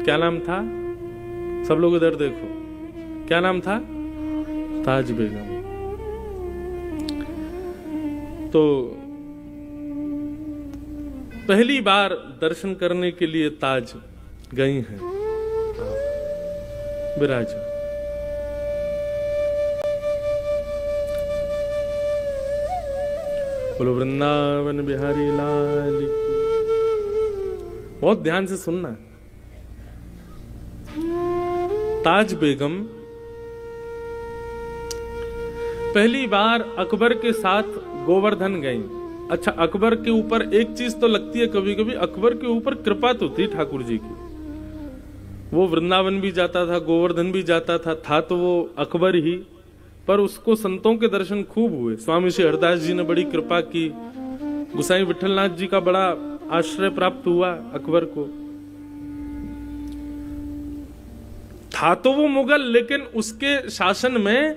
क्या नाम था? सब लोग इधर देखो, क्या नाम था? ताज बेगम। तो पहली बार दर्शन करने के लिए ताज गई हैं विराज। बोलो वृंदावन बिहारी लाल की। बहुत ध्यान से सुनना। ताज बेगम पहली बार अकबर के साथ गोवर्धन गई। अच्छा, अकबर के ऊपर एक चीज तो लगती है कभी कभी, अकबर के ऊपर कृपा तो थी ठाकुर जी की। वो वृंदावन भी जाता था, गोवर्धन भी जाता था तो वो अकबर ही, पर उसको संतों के दर्शन खूब हुए। स्वामी श्री हरदास जी ने बड़ी कृपा की, गुसाई विठलनाथ जी का बड़ा आश्रय प्राप्त हुआ अकबर को। था तो वो मुगल, लेकिन उसके शासन में,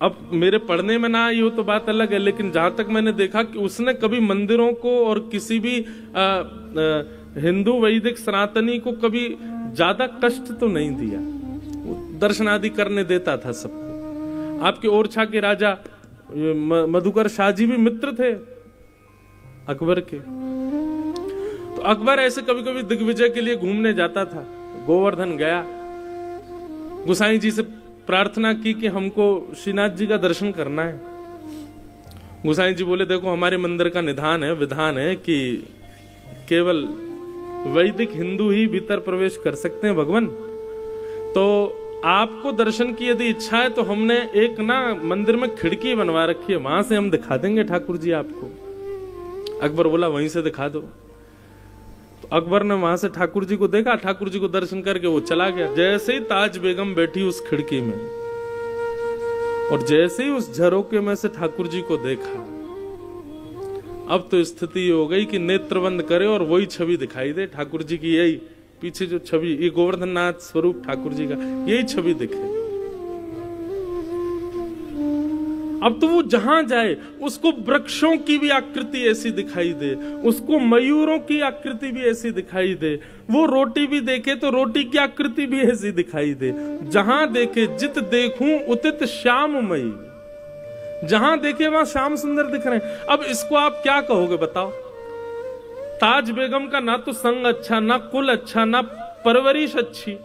अब मेरे पढ़ने में ना आई हो तो बात अलग है, लेकिन जहां तक मैंने देखा कि उसने कभी मंदिरों को और किसी भी हिंदू वैदिक सनातनी को कभी ज्यादा कष्ट तो नहीं दिया। दर्शन आदि करने देता था सबको। आपके ओरछा के राजा मधुकर शाह जी भी मित्र थे अकबर के। तो अकबर ऐसे कभी कभी दिग्विजय के लिए घूमने जाता था। गोवर्धन गया, गुसाई जी से प्रार्थना की कि हमको श्रीनाथ जी का दर्शन करना है। गुसाई जी बोले देखो हमारे मंदिर का निधान है, विधान है कि केवल वैदिक हिंदू ही भीतर प्रवेश कर सकते हैं भगवान। तो आपको दर्शन की यदि इच्छा है तो हमने एक ना मंदिर में खिड़की बनवा रखी है, वहां से हम दिखा देंगे ठाकुर जी आपको। अकबर बोला वहीं से दिखा दो। तो अकबर ने वहां से ठाकुर जी को देखा, ठाकुर जी को दर्शन करके वो चला गया। जैसे ही ताज बेगम बैठी उस खिड़की में और जैसे ही उस झरोके में से ठाकुर जी को देखा, अब तो स्थिति हो गई कि नेत्र बंद करे और वही छवि दिखाई दे ठाकुर जी की। यही पीछे जो छवि, ये गोवर्धन नाथ स्वरूप ठाकुर जी का, यही छवि दिखे। अब तो वो जहां जाए उसको वृक्षों की भी आकृति ऐसी दिखाई दे, उसको मयूरों की आकृति भी ऐसी दिखाई दे, वो रोटी भी देखे तो रोटी की आकृति भी ऐसी दिखाई दे। जहां देखे जित देखूं उतित श्याममयी, जहां देखे वहां श्याम सुंदर दिख रहे हैं। अब इसको आप क्या कहोगे बताओ? ताज बेगम का ना तो संग अच्छा, ना कुल अच्छा, ना परवरिश अच्छी,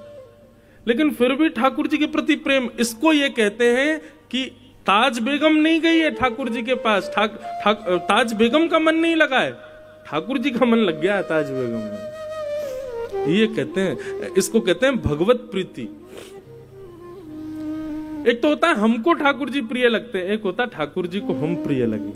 लेकिन फिर भी ठाकुर जी के प्रति प्रेम। इसको ये कहते हैं कि ताज बेगम नहीं गई है ठाकुर जी के पास, ताज बेगम का मन नहीं लगा है, ठाकुर जी का मन लग गया है ताज बेगम में। ये कहते हैं, इसको कहते हैं भगवत प्रीति। एक तो होता है हमको ठाकुर जी प्रिय लगते हैं, एक होता है ठाकुर जी को हम प्रिय लगे।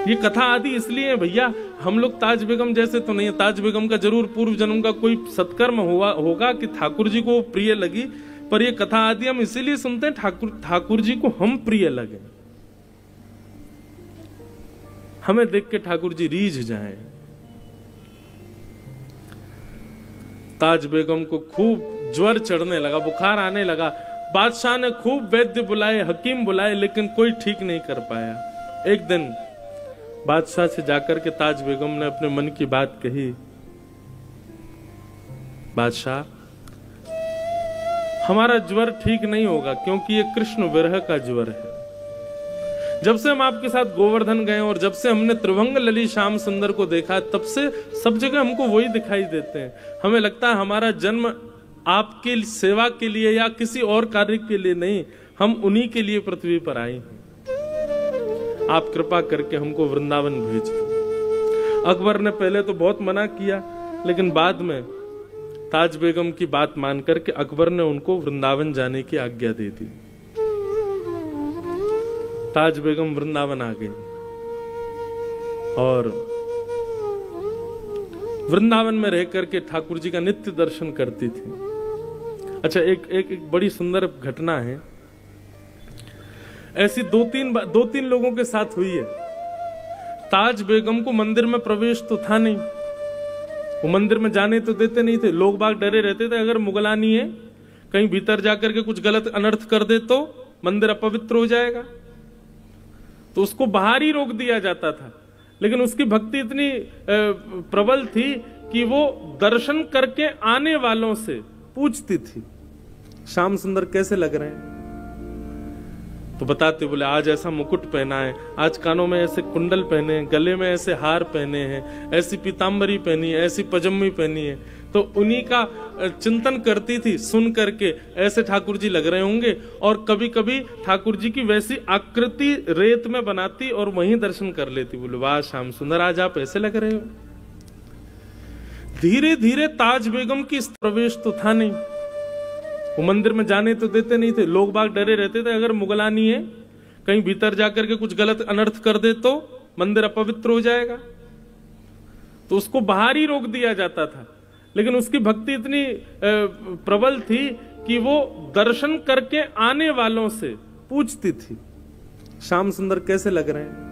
ये कथा आदि इसलिए है भैया, हम लोग ताज बेगम जैसे तो नहीं है। ताज बेगम का जरूर पूर्व जन्म का कोई सत्कर्म होगा कि ठाकुर जी को प्रिय लगी, पर ये कथा आदि हम इसीलिए सुनते हैं ठाकुर जी को हम प्रिय लगे, हमें देख के ठाकुर जी रीझ जाए। ताज बेगम को खूब ज्वर चढ़ने लगा, बुखार आने लगा। बादशाह ने खूब वैद्य बुलाए, हकीम बुलाए, लेकिन कोई ठीक नहीं कर पाया। एक दिन बादशाह से जाकर के ताज बेगम ने अपने मन की बात कही, बादशाह हमारा ज्वर ठीक नहीं होगा, क्योंकि ये कृष्ण विरह का ज्वर है। जब से हम आपके साथ गोवर्धन गए और जब से हमने त्रिभंग लली श्याम सुंदर को देखा, तब से सब जगह हमको वही दिखाई देते हैं। हमें लगता है हमारा जन्म आपके सेवा के लिए या किसी और कार्य के लिए नहीं, हम उन्हीं के लिए पृथ्वी पर आए हैं। आप कृपा करके हमको वृंदावन भेज दो। अकबर ने पहले तो बहुत मना किया, लेकिन बाद में ताज बेगम की बात मान करके अकबर ने उनको वृंदावन जाने की आज्ञा दे दी। ताज बेगम वृंदावन आ गई और वृंदावन में रह करके ठाकुर जी का नित्य दर्शन करती थी। अच्छा, एक बड़ी सुंदर घटना है, ऐसी दो तीन लोगों के साथ हुई है। ताज बेगम को मंदिर में प्रवेश तो था नहीं, वो मंदिर में जाने तो देते नहीं थे। लोग बाग डरे रहते थे, अगर मुगलानी है कहीं भीतर जाकर के कुछ गलत अनर्थ कर दे तो मंदिर अपवित्र हो जाएगा, तो उसको बाहर ही रोक दिया जाता था। लेकिन उसकी भक्ति इतनी प्रबल थी कि वो दर्शन करके आने वालों से पूछती थी, श्याम सुंदर कैसे लग रहे हैं? तो बताते, बोले आज ऐसा मुकुट पहना है, आज कानों में ऐसे कुंडल पहने हैं, गले में ऐसे हार पहने हैं, ऐसी पीतांबरी पहनी है, ऐसी पजम्मी पहनी है। तो उन्हीं का चिंतन करती थी, सुन करके ऐसे ठाकुर जी लग रहे होंगे। और कभी कभी ठाकुर जी की वैसी आकृति रेत में बनाती और वहीं दर्शन कर लेती। बोले वाह श्याम सुंदर, आज आप ऐसे लग रहे हो। धीरे धीरे ताज बेगम की प्रवेश तो था नहीं, वो मंदिर में जाने तो देते नहीं थे। लोग बाग डरे रहते थे, अगर मुगलानी है कहीं भीतर जाकर के कुछ गलत अनर्थ कर दे तो मंदिर अपवित्र हो जाएगा, तो उसको बाहर ही रोक दिया जाता था। लेकिन उसकी भक्ति इतनी प्रबल थी कि वो दर्शन करके आने वालों से पूछती थी, श्याम सुंदर कैसे लग रहे हैं?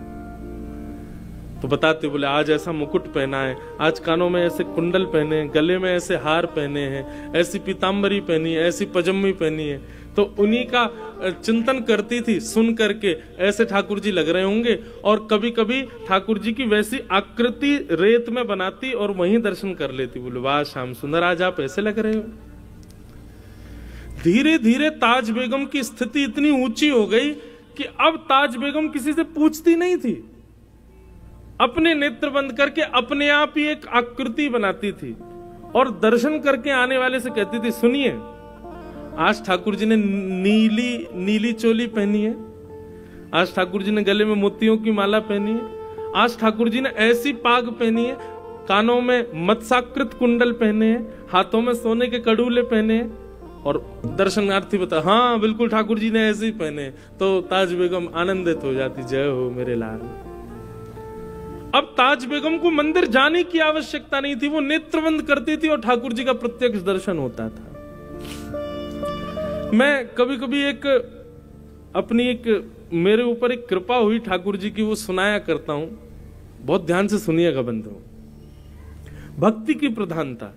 तो बताते, बोले आज ऐसा मुकुट पहना है, आज कानों में ऐसे कुंडल पहने हैं, गले में ऐसे हार पहने हैं, ऐसी पीतांबरी पहनी है, ऐसी पजम्मी पहनी है। तो उन्हीं का चिंतन करती थी, सुन करके ऐसे ठाकुर जी लग रहे होंगे। और कभी कभी ठाकुर जी की वैसी आकृति रेत में बनाती और वहीं दर्शन कर लेती। बोले वाह श्याम सुंदर, आज आप ऐसे लग रहे हो। धीरे धीरे ताज बेगम की स्थिति इतनी ऊंची हो गई कि अब ताज बेगम किसी से पूछती नहीं थी, अपने नेत्र बंद करके अपने आप ही एक आकृति बनाती थी और दर्शन करके आने वाले से कहती थी, सुनिए आज ठाकुर जी ने नीली चोली पहनी है, आज ठाकुर जी ने गले में मोतियों की माला पहनी है, आज ठाकुर जी ने ऐसी पाग पहनी है, कानों में मत्स्याकृत कुंडल पहने हैं, हाथों में सोने के कड़ूले पहने हैं। और दर्शनार्थी बता, हाँ बिल्कुल ठाकुर जी ने ऐसे ही पहने। तो ताज बेगम आनंदित हो जाती, जय हो मेरे लाल। अब ताज बेगम को मंदिर जाने की आवश्यकता नहीं थी, वो नेत्र बंद करती थी और ठाकुर जी का प्रत्यक्ष दर्शन होता था। मैं कभी कभी मेरे ऊपर एक कृपा हुई ठाकुर जी की, वो सुनाया करता हूं, बहुत ध्यान से सुनिएगा बंधु। भक्ति की प्रधानता।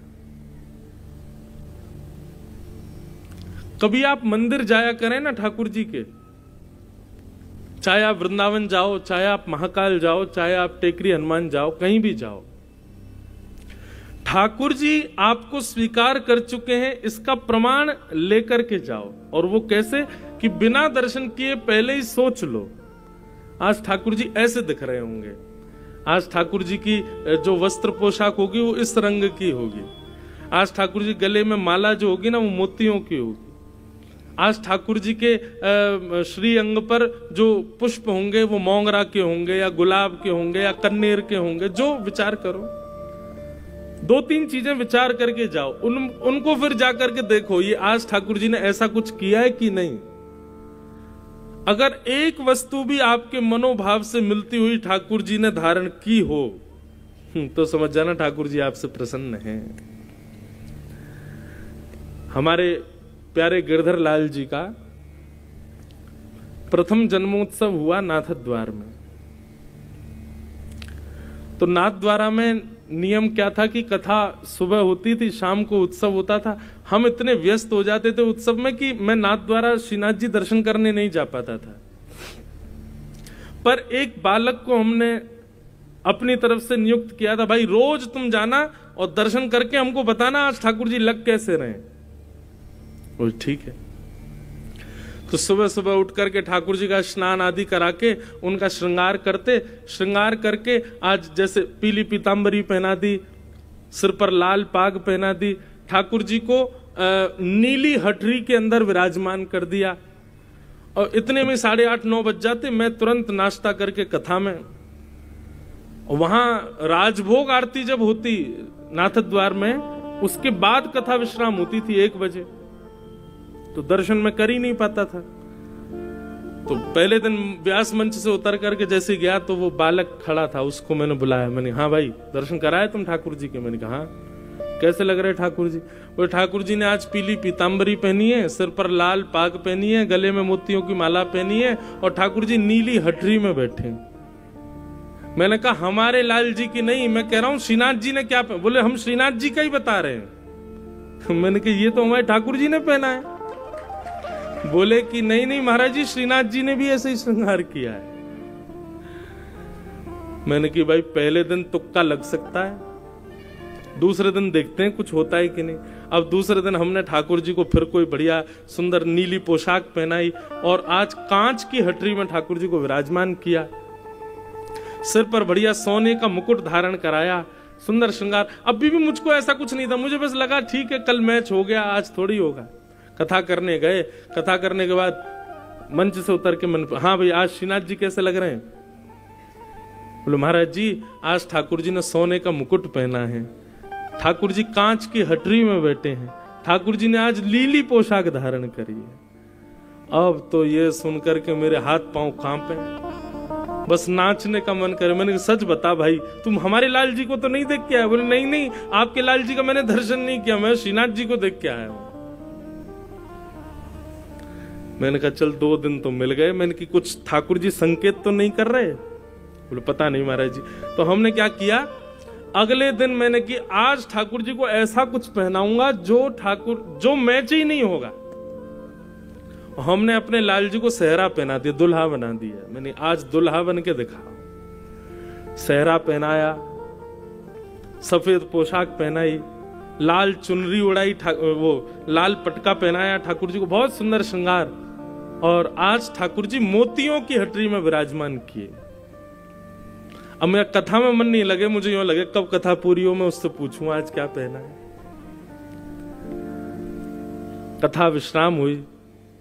कभी आप मंदिर जाया करें ना ठाकुर जी के, चाहे आप वृंदावन जाओ, चाहे आप महाकाल जाओ, चाहे आप टेकरी हनुमान जाओ, कहीं भी जाओ, ठाकुर जी आपको स्वीकार कर चुके हैं, इसका प्रमाण लेकर के जाओ। और वो कैसे कि बिना दर्शन किए पहले ही सोच लो, आज ठाकुर जी ऐसे दिख रहे होंगे, आज ठाकुर जी की जो वस्त्र पोशाक होगी वो इस रंग की होगी, आज ठाकुर जी गले में माला जो होगी ना वो मोतियों की होगी, आज ठाकुर जी के श्री अंग पर जो पुष्प होंगे वो मोंगरा के होंगे या गुलाब के होंगे या कन्नेर के होंगे। जो विचार करो, 2-3 चीजें विचार करके जाओ, उनको फिर जाकर के देखो ये आज ठाकुर जी ने ऐसा कुछ किया है कि नहीं। अगर एक वस्तु भी आपके मनोभाव से मिलती हुई ठाकुर जी ने धारण की हो तो समझ जाना ठाकुर जी आपसे प्रसन्न हैं। हमारे प्यारे गिरधर लाल जी का प्रथम जन्मोत्सव हुआ नाथद्वार में। तो नाथद्वारा में नियम क्या था कि कथा सुबह होती थी, शाम को उत्सव होता था। हम इतने व्यस्त हो जाते थे उत्सव में कि मैं नाथद्वारा श्रीनाथ जी दर्शन करने नहीं जा पाता था। पर एक बालक को हमने अपनी तरफ से नियुक्त किया था, भाई रोज तुम जाना और दर्शन करके हमको बताना आज ठाकुर जी लग कैसे रहे। वो ठीक है। तो सुबह सुबह उठ करके ठाकुर जी का स्नान आदि करा के उनका श्रृंगार करते, श्रृंगार करके आज जैसे पीली पीतांबरी पहना दी, सिर पर लाल पाग पहना दी, ठाकुर जी को नीली हटरी के अंदर विराजमान कर दिया। और इतने में 8:30-9 बज जाते, मैं तुरंत नाश्ता करके कथा में, वहां राजभोग आरती जब होती नाथद्वार में, उसके बाद कथा विश्राम होती थी 1 बजे। तो दर्शन में कर ही नहीं पाता था। तो पहले दिन व्यास मंच से उतर करके जैसे गया तो वो बालक खड़ा था, उसको मैंने बुलाया। मैंने, हाँ भाई दर्शन कराए तुम ठाकुर जी के? मैंने कहा हाँ। कैसे लग रहे ठाकुर जी? वो ठाकुर जी ने आज पीली पीतांबरी पहनी है, सिर पर लाल पाग पहनी है, गले में मोतियों की माला पहनी है और ठाकुर जी नीली हटरी में बैठे। मैंने कहा हमारे लाल जी की नहीं, मैं कह रहा हूं श्रीनाथ जी ने क्या पहना। बोले हम श्रीनाथ जी का ही बता रहे हैं। मैंने कहा ये तो हमारे ठाकुर जी ने पहना है। बोले कि नहीं नहीं महाराज जी, श्रीनाथ जी ने भी ऐसे ही श्रृंगार किया है। मैंने कि भाई पहले दिन तुक्का लग सकता है, दूसरे दिन देखते हैं कुछ होता है कि नहीं। अब दूसरे दिन हमने ठाकुर जी को फिर कोई बढ़िया सुंदर नीली पोशाक पहनाई और आज कांच की हटरी में ठाकुर जी को विराजमान किया, सिर पर बढ़िया सोने का मुकुट धारण कराया, सुंदर श्रृंगार। अभी भी मुझको ऐसा कुछ नहीं था, मुझे बस लगा ठीक है कल मैच हो गया, आज थोड़ी होगा। कथा करने गए, कथा करने के बाद मंच से उतर के मन, हाँ भाई आज श्रीनाथ जी कैसे लग रहे हैं? बोले महाराज जी आज ठाकुर जी ने सोने का मुकुट पहना है, ठाकुर जी कांच की हटरी में बैठे हैं, ठाकुर जी ने आज लीली पोशाक धारण करी है। अब तो ये सुनकर के मेरे हाथ पांव कांपे, बस नाचने का मन करे। मैंने सच बता भाई, तुम हमारे लाल जी को तो नहीं देख के आए? बोले नहीं नहीं, आपके लाल जी का मैंने दर्शन नहीं किया, मैं श्रीनाथ जी को देख के आया हूं। मैंने कहा चल 2 दिन तो मिल गए। मैंने कि कुछ ठाकुर जी संकेत तो नहीं कर रहे? बोले पता नहीं महाराज जी। तो हमने क्या किया, अगले दिन मैंने कि आज ठाकुर जी को ऐसा कुछ पहनाऊंगा जो मैच ही नहीं होगा। हमने अपने लाल जी को सेहरा पहना दिया, दुल्हा बना दिया। मैंने आज दुल्हा बन के दिखा। सेहरा पहनाया, सफेद पोशाक पहनाई, लाल चुनरी उड़ाई, वो लाल पटका पहनाया ठाकुर जी को, बहुत सुंदर श्रृंगार। और आज ठाकुर जी मोतियों की हटरी में विराजमान किए। अब मेरा कथा में मन नहीं लगे, मुझे यूं लगे कब कथा पूरी हो मैं उससे पूछूं आज क्या पहना है। कथा विश्राम हुई,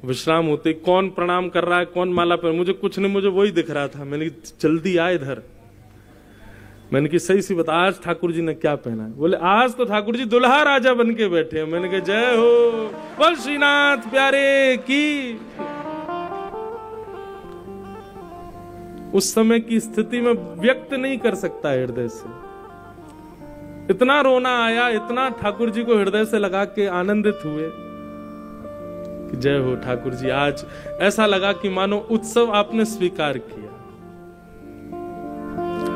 विश्राम होते कौन प्रणाम कर रहा है, कौन माला पहन, मुझे कुछ नहीं, मुझे वही दिख रहा था। मैंने जल्दी आए इधर, मैंने कि सही सी बता आज ठाकुर जी ने क्या पहना है? बोले आज तो ठाकुर जी दुल्हा राजा बन के बैठे हैं। मैंने कहा जय हो, बोल श्रीनाथ प्यारे की। उस समय की स्थिति में व्यक्त नहीं कर सकता हृदय से, इतना रोना आया, इतना ठाकुर जी को हृदय से लगा के आनंदित हुए कि जय हो ठाकुर जी। आज ऐसा लगा कि मानो उत्सव आपने स्वीकार किया।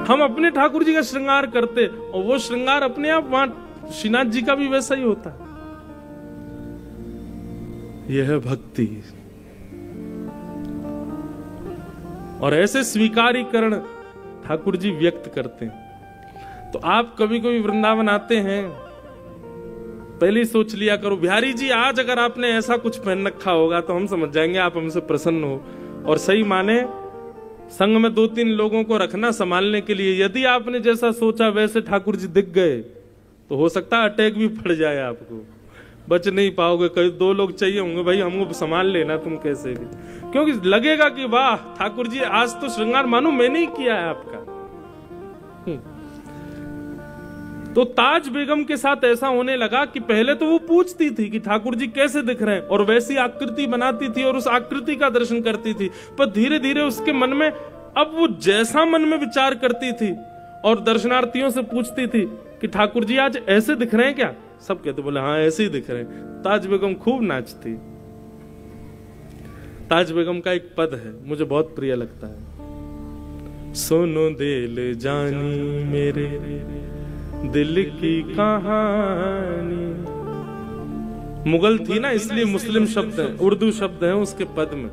हम अपने ठाकुर जी का श्रृंगार करते और वो श्रृंगार अपने आप वहां श्रीनाथ जी का भी वैसा ही होता। यह है भक्ति। और ऐसे स्वीकारीकरण ठाकुर जी व्यक्त करते हैं। तो आप कभी कभी वृंदावन आते हैं, पहले ही सोच लिया करो बिहारी जी आज अगर आपने ऐसा कुछ पहन रखा होगा तो हम समझ जाएंगे आप हमसे प्रसन्न हो। और सही माने संग में 2-3 लोगों को रखना संभालने के लिए, यदि आपने जैसा सोचा वैसे ठाकुर जी दिख गए तो हो सकता है अटैक भी पड़ जाए, आपको बच नहीं पाओगे। कई 2 लोग चाहिए होंगे, भाई हमको संभाल लेना तुम कैसे भी, क्योंकि लगेगा कि वाह ठाकुर जी आज तो श्रृंगार मानो मैंने ही किया है आपका। तो ताज बेगम के साथ ऐसा होने लगा कि पहले तो वो पूछती थी कि ठाकुर जी कैसे दिख रहे हैं और वैसी आकृति बनाती थी और उस आकृति का दर्शन करती थी। पर धीरे धीरे उसके मन में, अब वो जैसा मन में विचार करती थी और दर्शनार्थियों से पूछती थी कि ठाकुर जी आज ऐसे दिख रहे हैं क्या? सब कहते बोले हाँ ऐसे ही दिख रहे हैं। ताज बेगम खूब नाचती। ताज बेगम का एक पद है मुझे बहुत प्रिय लगता है, सुनो दिल जानी मेरे दिल की कहानी। मुगल थी ना इसलिए मुस्लिम शब्द है, उर्दू शब्द है उसके पद में।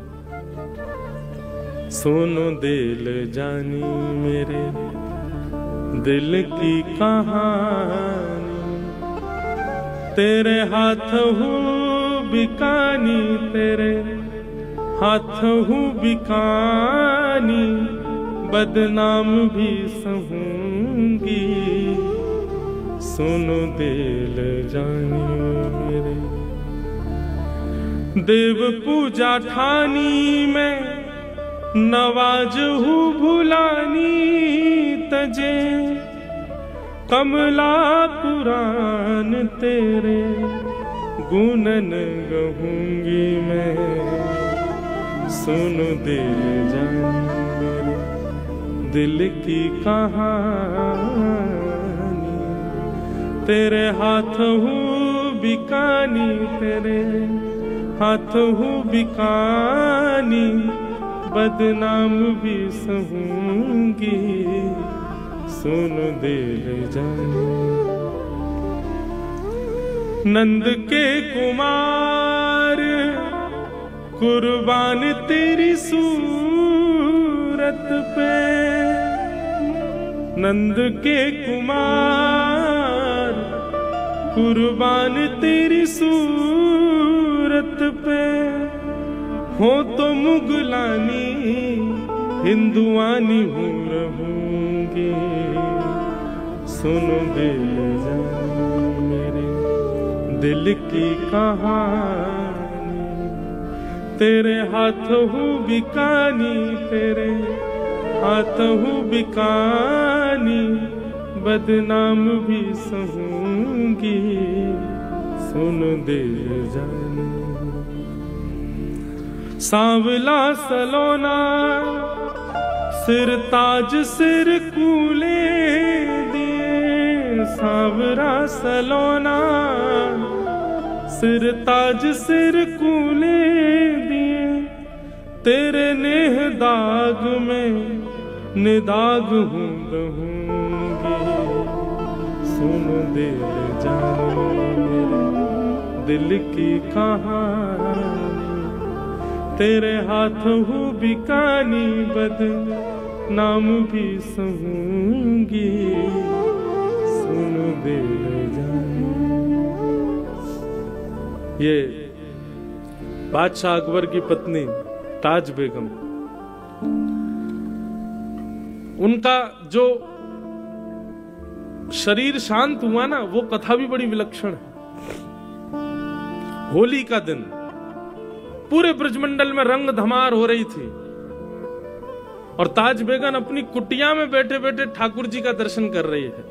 सुनो दिल जानी मेरे दिल की कहानी, तेरे हाथ हूँ बिकानी, तेरे हाथ हूँ बिकानी, बदनाम भी सहूंगी, सुनो दिल जानी मेरे। देव पूजा ठानी में नवाज हूँ भुलानी, तजे कमला कुरान तेरे गुणन गहूंगी मैं, सुनो दिल जानी मेरे दिल की कहानी, तेरे हाथ हूँ बिकानी, तेरे हाथ हूँ बिकानी, बदनाम भी सहूंगी, सुनो दिल जानी। नंद के कुमार कुर्बान तेरी सूरत पे, नंद के कुमार कुर्बान तेरी सूरत पे हो तो मुगलानी हिंदुआनी हूँ रहूंगी। सुनो दिल जान मेरे दिल की कहानी, तेरे हाथों हूँ बिकानी, तेरे हाथों हूँ बिकानी, बदनाम भी सहूंगी। सुन दिल जान सांवला सलोना सिर ताज सिर कूले दिए, सांवरा सलोना सिर ताज सिर कूले दिए, तेरे नेह दाग में निदाग हूँ रहूंगी। सुन दिल जान मेरे दिल की कहानी, तेरे हाथों हूँ बिकानी, बदनाम भी सहूंगी। सुन दिल जान। ये बादशाह अकबर की पत्नी ताज बेगम, उनका जो शरीर शांत हुआ ना, वो कथा भी बड़ी विलक्षण है। होली का दिन पूरे ब्रजमंडल में रंग धमार हो रही थी और ताज बेगम अपनी कुटिया में बैठे बैठे ठाकुर जी का दर्शन कर रही है।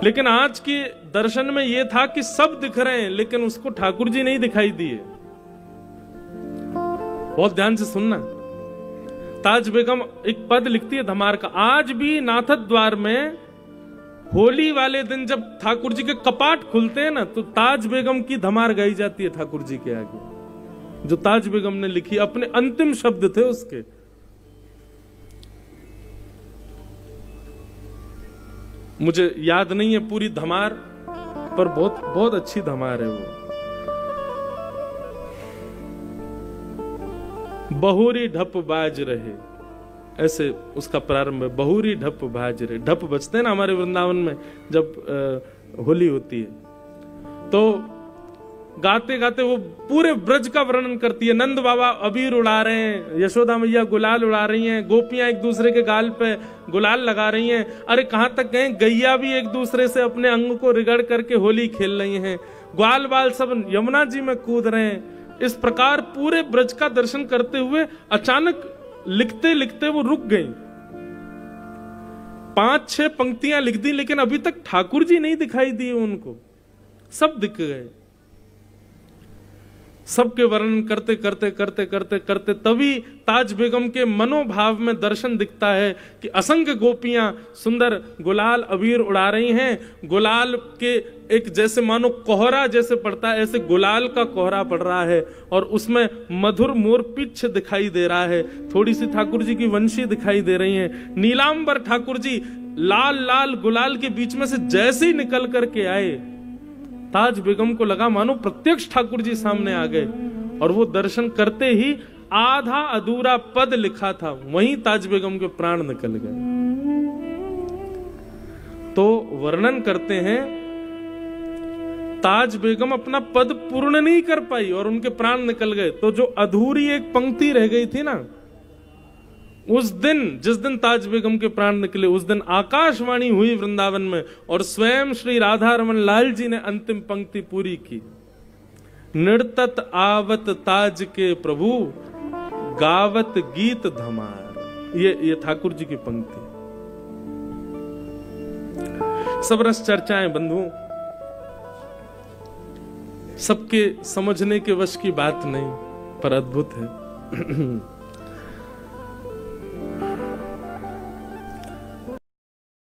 लेकिन आज के दर्शन में यह था कि सब दिख रहे हैं लेकिन उसको ठाकुर जी नहीं दिखाई दिए। बहुत ध्यान से सुनना। ताज बेगम एक पद लिखती है धमार का, आज भी नाथद द्वार में होली वाले दिन जब ठाकुर जी के कपाट खुलते हैं ना, तो ताज बेगम की धमार गाई जाती है ठाकुर जी के आगे, जो ताज बेगम ने लिखी, अपने अंतिम शब्द थे उसके। मुझे याद नहीं है पूरी धमार, पर बहुत बहुत अच्छी धमार है वो। बहुरी ढप बाज रहे, ऐसे उसका प्रारंभ है। बहुरी ढप बाज रहे, ढप बजते हैं ना हमारे वृंदावन में जब होली होती है, तो गाते गाते वो पूरे ब्रज का वर्णन करती है। नंद बाबा अबीर उड़ा रहे हैं, यशोदा मैया गुलाल उड़ा रही हैं, गोपियां एक दूसरे के गाल पे गुलाल लगा रही हैं। अरे कहां तक गए, गैया भी एक दूसरे से अपने अंग को रिगड़ करके होली खेल रही हैं। ग्वाल बाल सब यमुना जी में कूद रहे हैं। इस प्रकार पूरे ब्रज का दर्शन करते हुए अचानक लिखते लिखते वो रुक गई। 5-6 पंक्तियां लिख दी, लेकिन अभी तक ठाकुर जी नहीं दिखाई दिए उनको, सब दिख गए। सबके वर्णन करते करते करते करते करते तभी ताज बेगम के मनोभाव में दर्शन दिखता है कि असंख्य गोपियां सुंदर गुलाल अबीर उड़ा रही हैं। गुलाल के एक जैसे मानो कोहरा जैसे पड़ता है, ऐसे गुलाल का कोहरा पड़ रहा है और उसमें मधुर मोर पिच्छ दिखाई दे रहा है। थोड़ी सी ठाकुर जी की वंशी दिखाई दे रही है। नीलांबर ठाकुर जी लाल लाल गुलाल के बीच में से जैसे ही निकल करके आए, ताज बेगम को लगा मानो प्रत्यक्ष ठाकुर जी सामने आ गए। और वो दर्शन करते ही आधा अधूरा पद लिखा था, वहीं ताज बेगम के प्राण निकल गए। तो वर्णन करते हैं ताज बेगम अपना पद पूर्ण नहीं कर पाई और उनके प्राण निकल गए। तो जो अधूरी एक पंक्ति रह गई थी ना, उस दिन जिस दिन ताज बेगम के प्राण निकले, उस दिन आकाशवाणी हुई वृंदावन में और स्वयं श्री राधा रमन लाल जी ने अंतिम पंक्ति पूरी की। नृतत आवत ताज के प्रभु, गावत गीत धमार। ये ठाकुर जी की पंक्ति। सब रस चर्चाएं बंधुओं, सबके समझने के वश की बात नहीं, पर अद्भुत है।